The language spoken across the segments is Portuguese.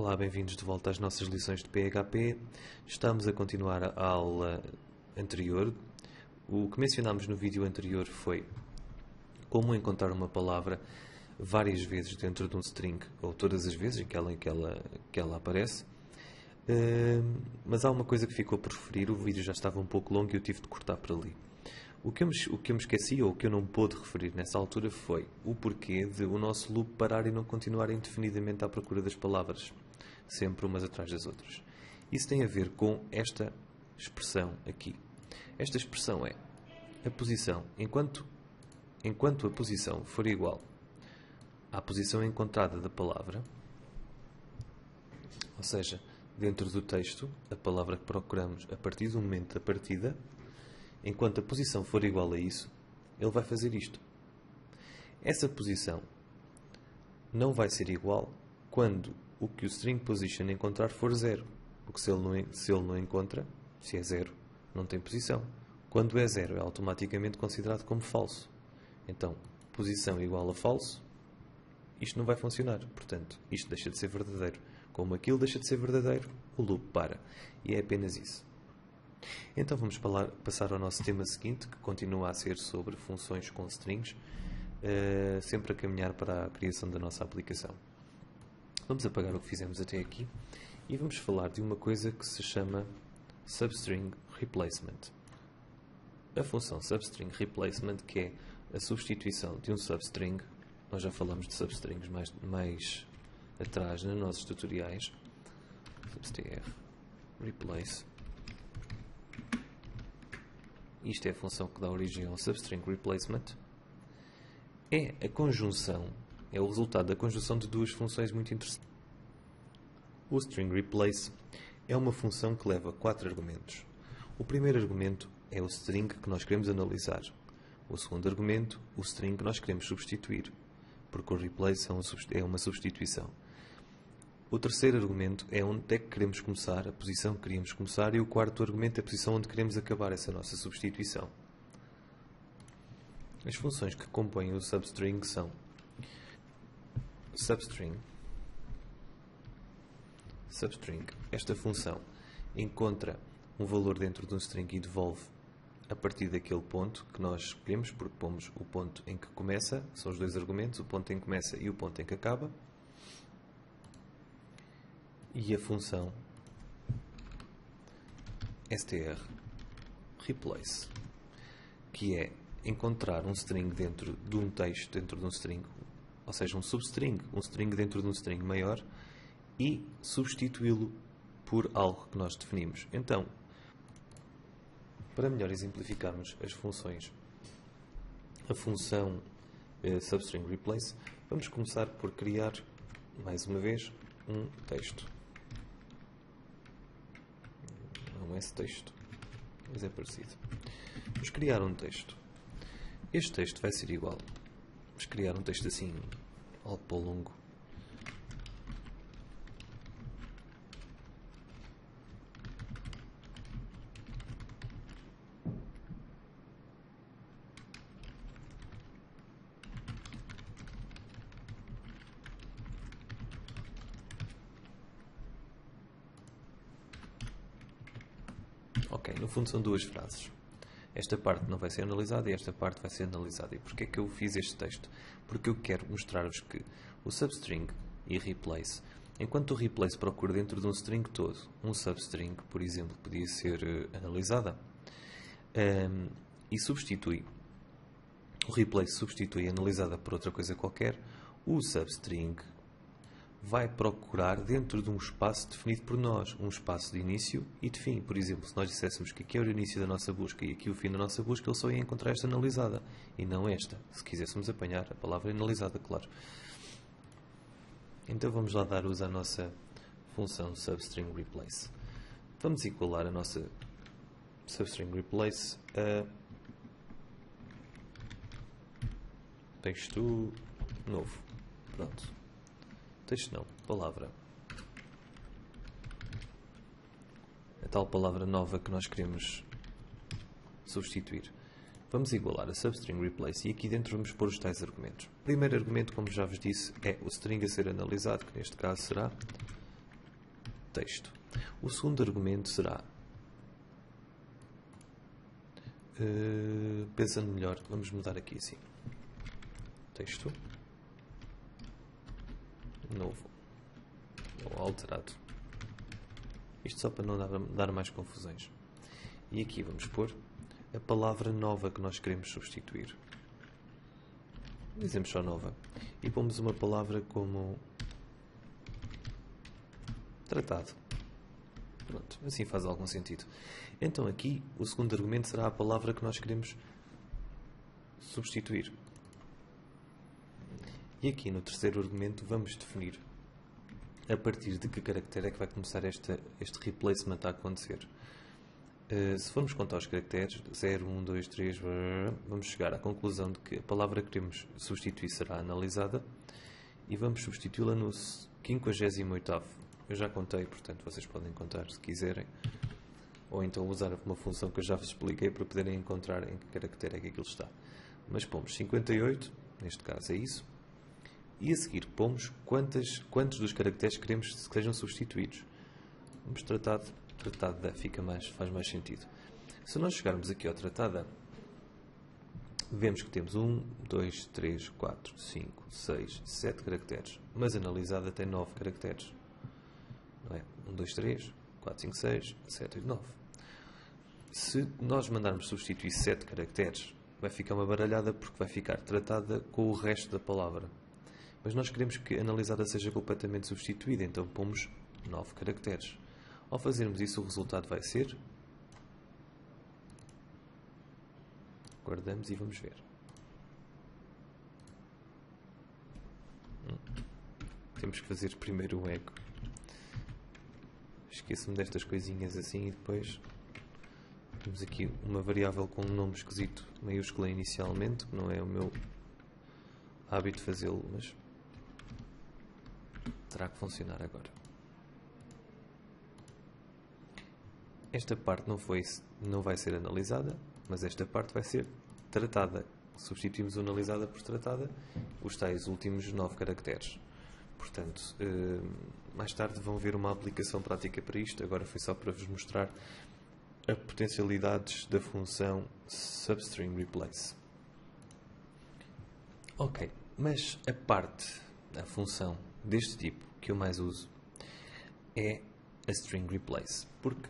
Olá, bem-vindos de volta às nossas lições de PHP. Estamos a continuar a aula anterior. O que mencionámos no vídeo anterior foi como encontrar uma palavra várias vezes dentro de um string, ou todas as vezes que ela aparece. Mas há uma coisa que ficou por referir, o vídeo já estava um pouco longo e eu tive de cortar por ali. O que eu me esqueci, ou o que eu não pude referir nessa altura, foi o porquê de o nosso loop parar e não continuar indefinidamente à procura das palavras, sempre umas atrás das outras. Isso tem a ver com esta expressão aqui. Esta expressão é a posição, enquanto a posição for igual à posição encontrada da palavra, ou seja, dentro do texto, a palavra que procuramos a partir do momento da partida, enquanto a posição for igual a isso, ele vai fazer isto. Essa posição não vai ser igual quando o que o string position encontrar for 0. Porque se ele não encontra, se é 0, não tem posição. Quando é 0, é automaticamente considerado como falso. Então, posição igual a falso, isto não vai funcionar. Portanto, isto deixa de ser verdadeiro. Como aquilo deixa de ser verdadeiro, o loop para. E é apenas isso. Então vamos passar ao nosso tema seguinte, que continua a ser sobre funções com strings, sempre a caminhar para a criação da nossa aplicação. Vamos apagar o que fizemos até aqui e vamos falar de uma coisa que se chama substring replacement. A função substring replacement, que é a substituição de um substring, nós já falamos de substrings mais atrás nos nossos tutoriais, substr replace. Isto é a função que dá origem ao substring replacement. É a conjunção, é o resultado da conjunção de duas funções muito interessantes. O string replace é uma função que leva 4 argumentos. O primeiro argumento é o string que nós queremos analisar. O segundo argumento, o string que nós queremos substituir, porque o replace é uma substituição. O terceiro argumento é onde é que queremos começar, a posição que queríamos começar, e o quarto argumento é a posição onde queremos acabar essa nossa substituição. As funções que compõem o substring são substring. Esta função encontra um valor dentro de um string e devolve a partir daquele ponto que nós escolhemos, porque pomos o ponto em que começa, são os dois argumentos, o ponto em que começa e o ponto em que acaba. E a função str replace, que é encontrar um string dentro de um texto, dentro de um string, ou seja, um substring, um string dentro de um string maior, e substituí-lo por algo que nós definimos. Então, para melhor exemplificarmos as funções, a função substring replace, vamos começar por criar, mais uma vez, um texto. Não é esse texto, mas é parecido. Vamos criar um texto. Este texto vai ser igual. Vamos criar um texto assim, algo para o longo. Ok, no fundo são duas frases. Esta parte não vai ser analisada e esta parte vai ser analisada. E porquê é que eu fiz este texto? Porque eu quero mostrar-vos que o substring e replace, enquanto o replace procura dentro de um string todo, um substring, por exemplo, podia ser analisada, e substitui, o replace substitui analisada por outra coisa qualquer, o substring vai procurar dentro de um espaço definido por nós, um espaço de início e de fim. Por exemplo, se nós disséssemos que aqui é o início da nossa busca e aqui o fim da nossa busca, ele só ia encontrar esta analisada e não esta, se quiséssemos apanhar a palavra analisada, claro. Então vamos lá dar uso à nossa função substring replace. Vamos igualar a nossa substring replace a texto novo. Pronto. Texto não, palavra. A tal palavra nova que nós queremos substituir. Vamos igualar a substring replace e aqui dentro vamos pôr os tais argumentos. O primeiro argumento, como já vos disse, é o string a ser analisado, que neste caso será texto. O segundo argumento será, pensando melhor, vamos mudar aqui assim, texto novo ou alterado. Isto só para não dar mais confusões. E aqui vamos pôr a palavra nova que nós queremos substituir. Dizemos só nova. E pomos uma palavra como tratado. Pronto, assim faz algum sentido. Então aqui o segundo argumento será a palavra que nós queremos substituir. E aqui no terceiro argumento vamos definir a partir de que caractere é que vai começar este replacement a acontecer. Se formos contar os caracteres, 0, 1, 2, 3, vamos chegar à conclusão de que a palavra que queremos substituir será analisada e vamos substituí-la no 58º. Eu já contei, portanto vocês podem contar se quiserem, ou então usar uma função que eu já vos expliquei para poderem encontrar em que caractere é que aquilo está. Mas pomos 58, neste caso é isso, e a seguir pomos quantos dos caracteres queremos que sejam substituídos. Vamos tratar da faz mais sentido. Se nós chegarmos aqui ao tratado, vemos que temos 1, 2, 3, 4, 5, 6, 7 caracteres, mas analisada tem 9 caracteres. Não é? 1, 2, 3, 4, 5, 6, 7, 8, 9. Se nós mandarmos substituir 7 caracteres, vai ficar uma baralhada porque vai ficar tratada com o resto da palavra. Mas nós queremos que a analisada seja completamente substituída, então pomos 9 caracteres. Ao fazermos isso, o resultado vai ser... Guardamos e vamos ver. Temos que fazer primeiro o eco. Esqueço-me destas coisinhas assim e depois... Temos aqui uma variável com um nome esquisito maiúsculo inicialmente, que não é o meu hábito fazê-lo, mas terá que funcionar agora. Esta parte não vai ser analisada, mas esta parte vai ser tratada. Substituímos o analisada por tratada, os tais últimos 9 caracteres. Portanto, mais tarde vão ver uma aplicação prática para isto. Agora foi só para vos mostrar as potencialidades da função substring replace. Ok, mas a função deste tipo que eu mais uso é a string replace, porque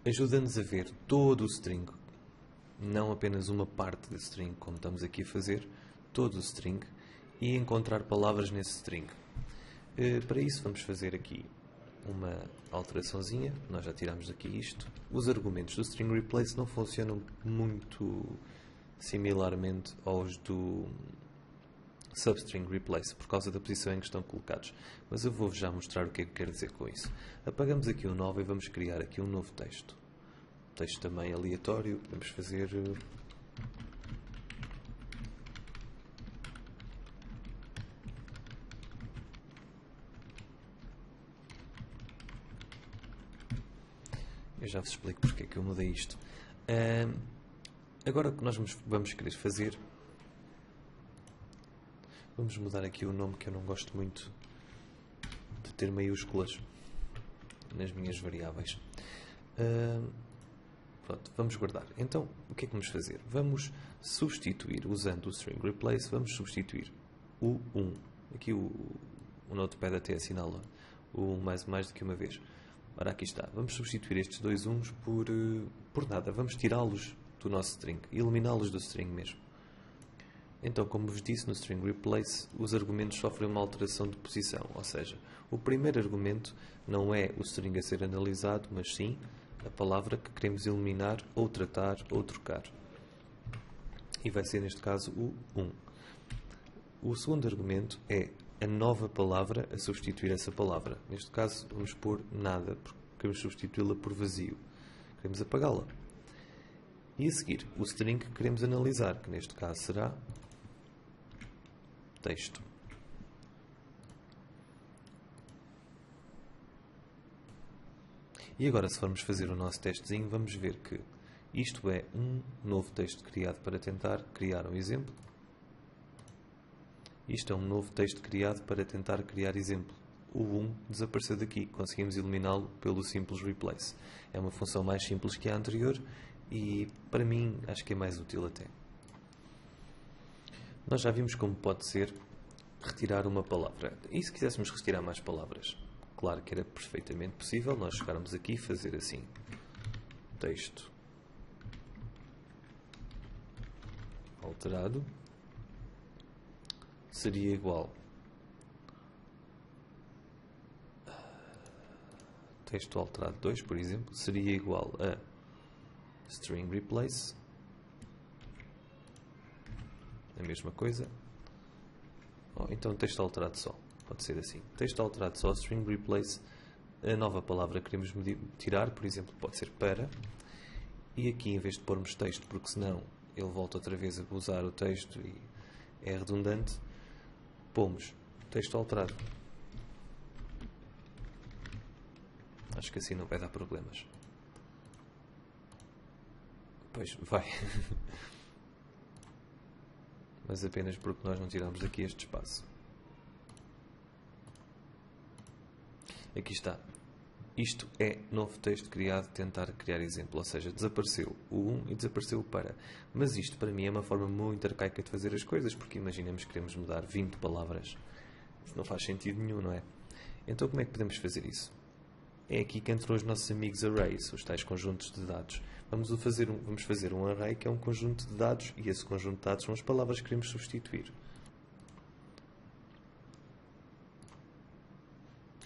ajuda-nos a ver todo o string, não apenas uma parte da string, como estamos aqui a fazer, todo o string, e encontrar palavras nesse string. Para isso vamos fazer aqui uma alteraçãozinha. Nós já tiramos daqui isto. Os argumentos do string replace não funcionam muito similarmente aos do substring replace por causa da posição em que estão colocados, mas eu vou-vos já mostrar o que é que quero dizer com isso. Apagamos aqui o 9 e vamos criar aqui um novo texto. Texto também aleatório. Vamos fazer eu já vos explico porque é que eu mudei isto. Agora o que nós vamos querer fazer, vamos mudar aqui o nome, que eu não gosto muito de ter maiúsculas nas minhas variáveis. Pronto, vamos guardar. Então, o que é que vamos fazer? Vamos substituir, usando o string replace, vamos substituir o 1. Aqui o notepad até assinala o mais do que uma vez. Ora, aqui está. Vamos substituir estes dois 1s por nada. Vamos tirá-los do nosso string, eliminá-los do string mesmo. Então, como vos disse, no string replace, os argumentos sofrem uma alteração de posição. Ou seja, o primeiro argumento não é o string a ser analisado, mas sim a palavra que queremos eliminar, ou tratar, ou trocar. E vai ser, neste caso, o 1. O segundo argumento é a nova palavra a substituir essa palavra. Neste caso, vamos pôr nada, porque queremos substituí-la por vazio. Queremos apagá-la. E a seguir, o string que queremos analisar, que neste caso será texto. E agora, se formos fazer o nosso testezinho, vamos ver que isto é um novo texto criado para tentar criar um exemplo. Isto é um novo texto criado para tentar criar exemplo. o 1 desapareceu daqui. Conseguimos eliminá-lo pelo simples replace. É uma função mais simples que a anterior e, para mim, acho que é mais útil até. Nós já vimos como pode ser retirar uma palavra. E se quiséssemos retirar mais palavras? Claro que era perfeitamente possível nós chegarmos aqui e fazer assim. Texto alterado seria igual texto alterado 2, por exemplo, seria igual a string replace, a mesma coisa, ou então texto alterado só, pode ser assim, texto alterado só, string replace, a nova palavra que queremos tirar, por exemplo, pode ser para, e aqui em vez de pormos texto, porque senão ele volta outra vez a usar o texto e é redundante, pomos texto alterado. Acho que assim não vai dar problemas. Pois, vai. Mas apenas porque nós não tiramos daqui este espaço. Aqui está. Isto é novo texto criado, tentar criar exemplo. Ou seja, desapareceu o 1 e desapareceu o para. Mas isto para mim é uma forma muito arcaica de fazer as coisas, porque imaginemos que queremos mudar 20 palavras. Isso não faz sentido nenhum, não é? Então como é que podemos fazer isso? É aqui que entram os nossos amigos arrays, os tais conjuntos de dados. Vamos fazer um array que é um conjunto de dados e esse conjunto de dados são as palavras que queremos substituir.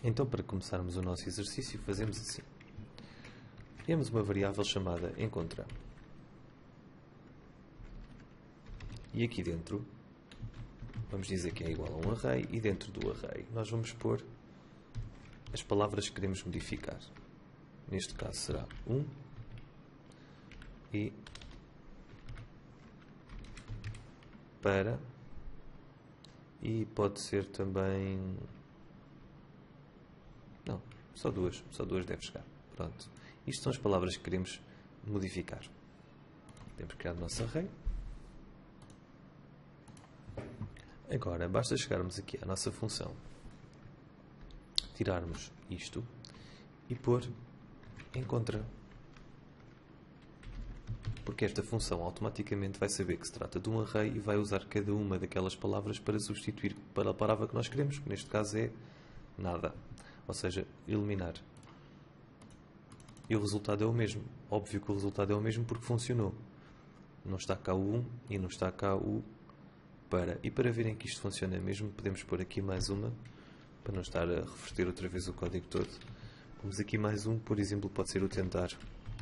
Então, para começarmos o nosso exercício, fazemos assim. Criamos uma variável chamada encontra. E aqui dentro, vamos dizer que é igual a um array, e dentro do array nós vamos pôr as palavras que queremos modificar. Neste caso será 1 e para, e pode ser também... Não, só duas deve chegar. Pronto. Isto são as palavras que queremos modificar. Temos que criar o nosso array. Agora, basta chegarmos aqui à nossa função, tirarmos isto e pôr encontra. Porque esta função automaticamente vai saber que se trata de um array e vai usar cada uma daquelas palavras para substituir para a palavra que nós queremos, que neste caso é nada. Ou seja, eliminar. E o resultado é o mesmo. Óbvio que o resultado é o mesmo porque funcionou. Não está cá o 1 e não está cá o para. E para verem que isto funciona mesmo, podemos pôr aqui mais uma, para não estar a reverter outra vez o código todo. Vamos aqui mais um, por exemplo, pode ser o tentar.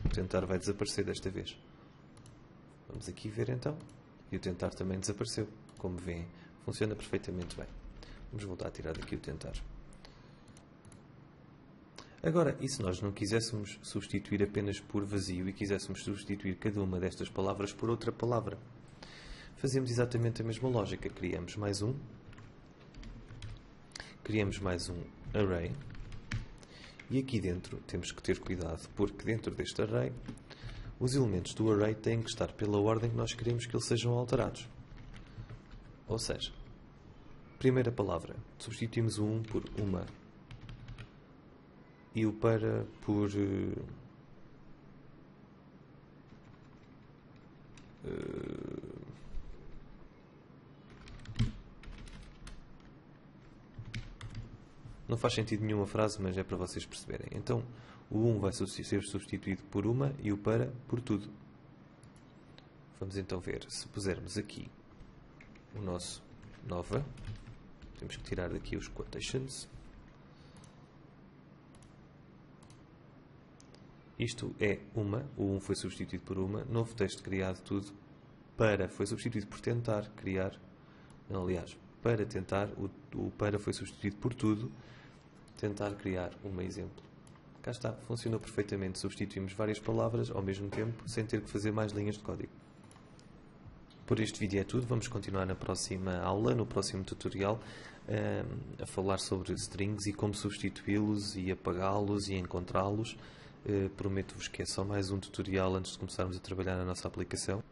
O tentar vai desaparecer desta vez. Vamos aqui ver então. E o tentar também desapareceu. Como veem, funciona perfeitamente bem. Vamos voltar a tirar daqui o tentar. Agora, e se nós não quiséssemos substituir apenas por vazio e quiséssemos substituir cada uma destas palavras por outra palavra? Fazemos exatamente a mesma lógica. Criamos mais um array e aqui dentro temos que ter cuidado porque dentro deste array os elementos do array têm que estar pela ordem que nós queremos que eles sejam alterados. Ou seja, primeira palavra, substituímos o 1 por uma e o para por não faz sentido nenhuma frase, mas é para vocês perceberem. Então, o 1 vai ser substituído por uma e o para por tudo. Vamos então ver. Se pusermos aqui o nosso nova, temos que tirar daqui os quotations. Isto é uma, o 1 foi substituído por uma, novo texto criado, tudo, para foi substituído por tentar criar, não, aliás, para tentar, o para foi substituído por tudo, tentar criar um exemplo. Cá está, funcionou perfeitamente, substituímos várias palavras ao mesmo tempo, sem ter que fazer mais linhas de código. Por este vídeo é tudo, vamos continuar na próxima aula, no próximo tutorial, a falar sobre strings e como substituí-los e apagá-los e encontrá-los. Prometo-vos que é só mais um tutorial antes de começarmos a trabalhar na nossa aplicação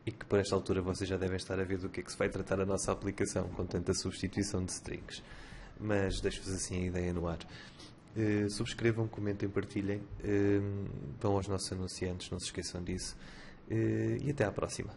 e que por esta altura vocês já devem estar a ver do que é que se vai tratar a nossa aplicação com tanta substituição de strings. mas deixo-vos assim a ideia no ar. Subscrevam, comentem, partilhem, vão aos nossos anunciantes, não se esqueçam disso, e até à próxima.